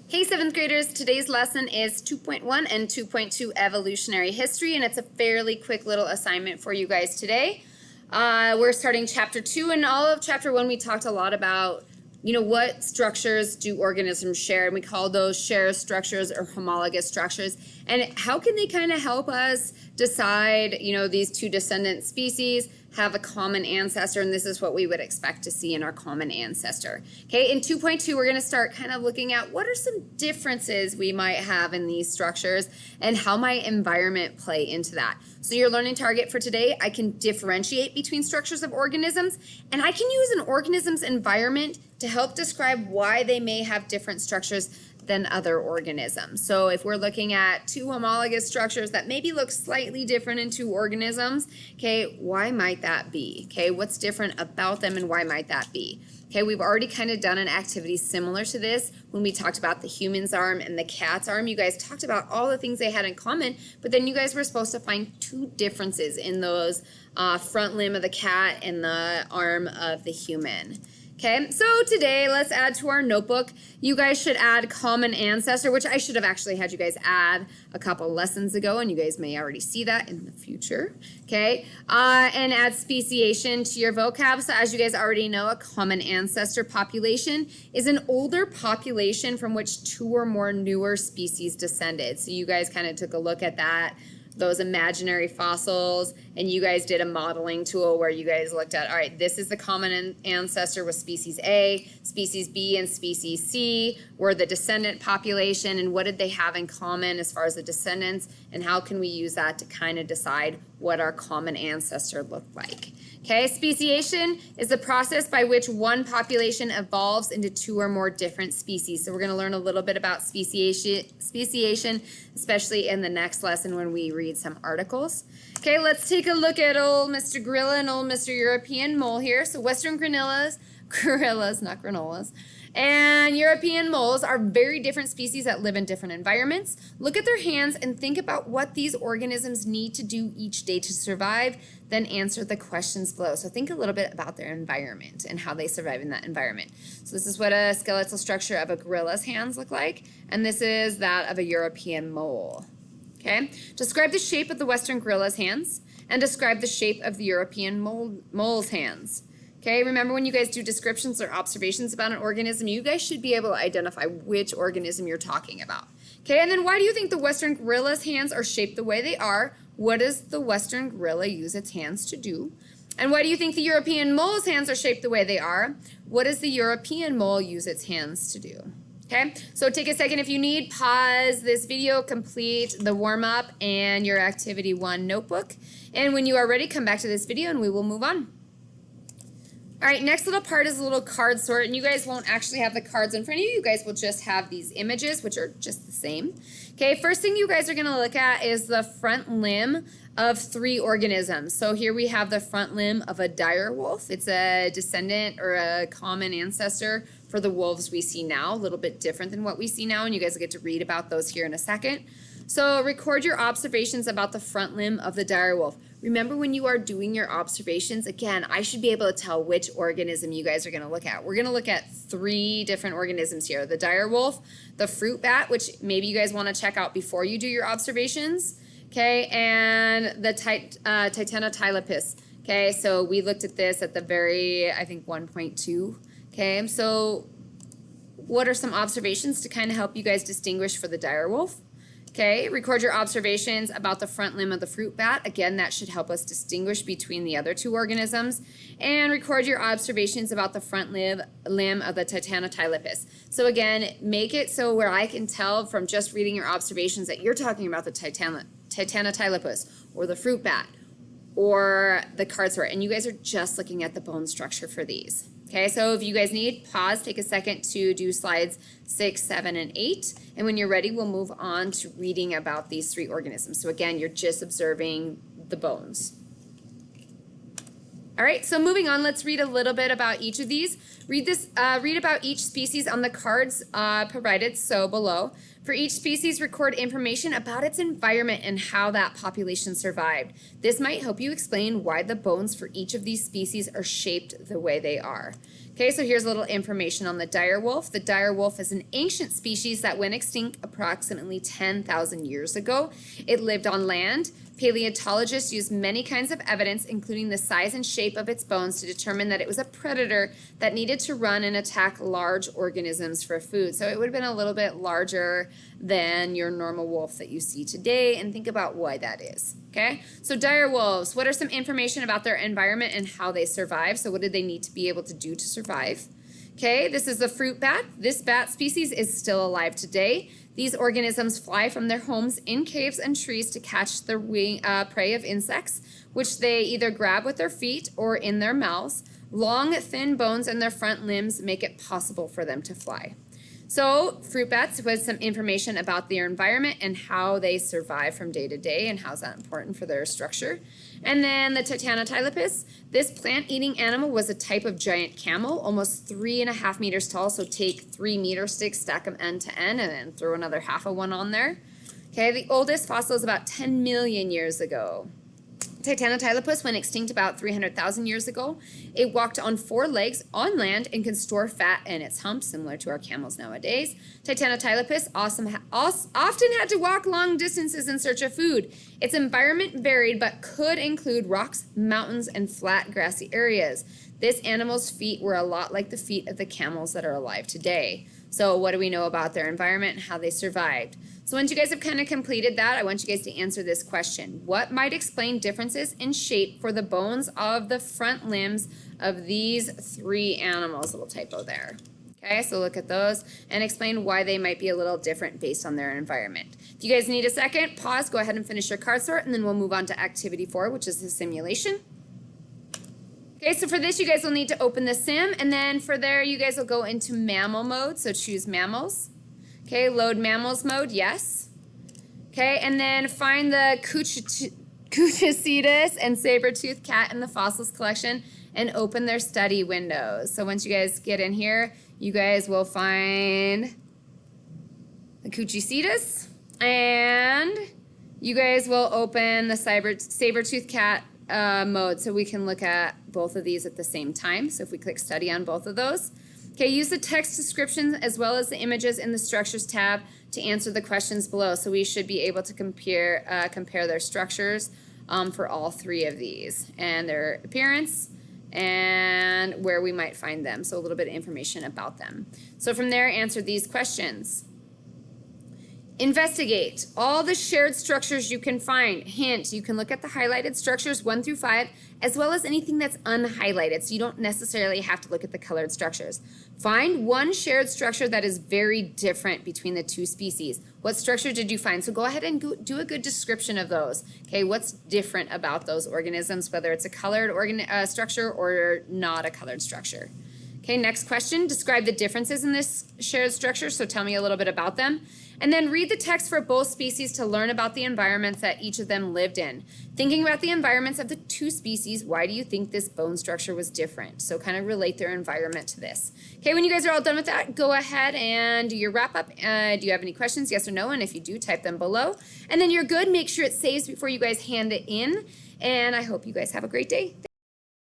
Hey 7th graders, today's lesson is 2.1 and 2.2 Evolutionary History, and it's a fairly quick little assignment for you guys today. We're starting chapter 2, and all of chapter 1 we talked a lot about, what structures do organisms share, and we call those share structures or homologous structures, and how can they kind of help us decide, these two descendant species have a common ancestor, and this is what we would expect to see in our common ancestor. Okay, in 2.2, we're going to start kind of looking at what are some differences we might have in these structures and how might environment play into that. So your learning target for today, I can differentiate between structures of organisms, and I can use an organism's environment to help describe why they may have different structures than other organisms. So if we're looking at two homologous structures that maybe look slightly different in two organisms, okay, why might that be? Okay, what's different about them and why might that be? Okay, we've already kind of done an activity similar to this when we talked about the human's arm and the cat's arm. You guys talked about all the things they had in common, but then you guys were supposed to find two differences in those front limb of the cat and the arm of the human. Okay, so today let's add to our notebook. You guys should add common ancestor, which I should have actually had you guys add a couple lessons ago, and you guys may already see that in the future. Okay, and add speciation to your vocab. So as you guys already know, a common ancestor population is an older population from which two or more newer species descended. So you guys kind of took a look at that, those imaginary fossils, and you guys did a modeling tool where you guys looked at, all right, this is the common ancestor with species A, species B, and species C were the descendant population, and what did they have in common as far as the descendants, and how can we use that to kind of decide what our common ancestor looked like. Okay, speciation is the process by which one population evolves into two or more different species. So we're going to learn a little bit about speciation, especially in the next lesson when we read some articles. Okay, let's take a look at old Mr. Gorilla and old Mr. European Mole here. So Western gorillas, not granolas, and European moles are very different species that live in different environments. Look at their hands and think about what these organisms need to do each day to survive, then answer the questions below. So think a little bit about their environment and how they survive in that environment. So this is what a skeletal structure of a gorilla's hands look like, and this is that of a European mole. Okay, describe the shape of the Western gorilla's hands and describe the shape of the European mole's hands. Okay, remember when you guys do descriptions or observations about an organism, you guys should be able to identify which organism you're talking about. Okay, and then why do you think the Western gorilla's hands are shaped the way they are? What does the Western gorilla use its hands to do? And why do you think the European mole's hands are shaped the way they are? What does the European mole use its hands to do? Okay, so take a second if you need, pause this video, complete the warm-up and your activity 1 notebook. And when you are ready, come back to this video and we will move on. All right, next little part is a little card sort, and you guys won't actually have the cards in front of you. You guys will just have these images, which are just the same. Okay, first thing you guys are going to look at is the front limb of 3 organisms. So here we have the front limb of a direwolf. It's a descendant or a common ancestor for the wolves we see now, a little bit different than what we see now, and you guys will get to read about those here in a second. So record your observations about the front limb of the direwolf. Remember when you are doing your observations, again, I should be able to tell which organism you guys are going to look at. We're going to look at 3 different organisms here. The direwolf, the fruit bat, which maybe you guys want to check out before you do your observations, okay, and the Titanotylipis. Okay, so we looked at this at the very, I think, 1.2. Okay, so what are some observations to kind of help you guys distinguish for the direwolf? Okay, record your observations about the front limb of the fruit bat. Again, that should help us distinguish between the other 2 organisms. And record your observations about the front limb of the Titanotylipis. So again, make it so where I can tell from just reading your observations that you're talking about the Titanotylipis or the fruit bat or the card sort. And you guys are just looking at the bone structure for these. Okay, so if you guys need, pause, take a second to do slides 6, 7, and 8. And when you're ready, we'll move on to reading about these 3 organisms. So again, you're just observing the bones. All right, so moving on, let's read a little bit about each of these. Read about each species on the cards provided so below. For each species, record information about its environment and how that population survived. This might help you explain why the bones for each of these species are shaped the way they are. Okay, so here's a little information on the direwolf. The direwolf is an ancient species that went extinct approximately 10,000 years ago. It lived on land. Paleontologists used many kinds of evidence, including the size and shape of its bones, to determine that it was a predator that needed to run and attack large organisms for food. So it would have been a little bit larger than your normal wolf that you see today, and think about why that is. Okay, so direwolves, what are some information about their environment and how they survive? So what did they need to be able to do to survive? Okay, this is the fruit bat. This bat species is still alive today. These organisms fly from their homes in caves and trees to catch the prey of insects, which they either grab with their feet or in their mouths. Long, thin bones in their front limbs make it possible for them to fly. So fruit bats was some information about their environment and how they survive from day to day and how is that important for their structure. And then the Titanotylipis, this plant-eating animal was a type of giant camel, almost 3.5 meters tall. So take 3-meter sticks, stack them end to end, and then throw another half of one on there. Okay, the oldest fossil is about 10 million years ago. Titanotylipis went extinct about 300,000 years ago. It walked on 4 legs on land and can store fat in its humps, similar to our camels nowadays. Titanotylipis often had to walk long distances in search of food. Its environment varied but could include rocks, mountains, and flat grassy areas. This animal's feet were a lot like the feet of the camels that are alive today. So what do we know about their environment and how they survived? So once you guys have kind of completed that, I want you guys to answer this question. What might explain differences in shape for the bones of the front limbs of these 3 animals? A little typo there. Okay, so look at those and explain why they might be a little different based on their environment. If you guys need a second, pause, go ahead and finish your card sort, and then we'll move on to activity 4, which is the simulation. Okay, so for this, you guys will need to open the sim, and then for there, you guys will go into mammal mode, so choose mammals. Okay, load mammals mode, yes. Okay, and then find the Cuchicitus and saber-toothed cat in the fossils collection and open their study windows. So once you guys get in here, you guys will find the Cuchicitus, and you guys will open the saber-toothed cat mode, so we can look at both of these at the same time. So if we click study on both of those. Okay, use the text descriptions as well as the images in the structures tab to answer the questions below. So we should be able to compare their structures for all 3 of these and their appearance and where we might find them. So a little bit of information about them. So from there, answer these questions. Investigate all the shared structures you can find. Hint, you can look at the highlighted structures 1 through 5, as well as anything that's unhighlighted, so you don't necessarily have to look at the colored structures. Find one shared structure that is very different between the 2 species. What structure did you find? So go ahead and do a good description of those. Okay, what's different about those organisms, whether it's a colored structure or not a colored structure. Okay, next question. Describe the differences in this shared structure, so tell me a little bit about them. And then read the text for both species to learn about the environments that each of them lived in. Thinking about the environments of the 2 species, why do you think this bone structure was different? So kind of relate their environment to this. Okay, when you guys are all done with that, go ahead and do your wrap up. Do you have any questions, yes or no? And if you do, type them below. And then you're good. Make sure it saves before you guys hand it in. And I hope you guys have a great day.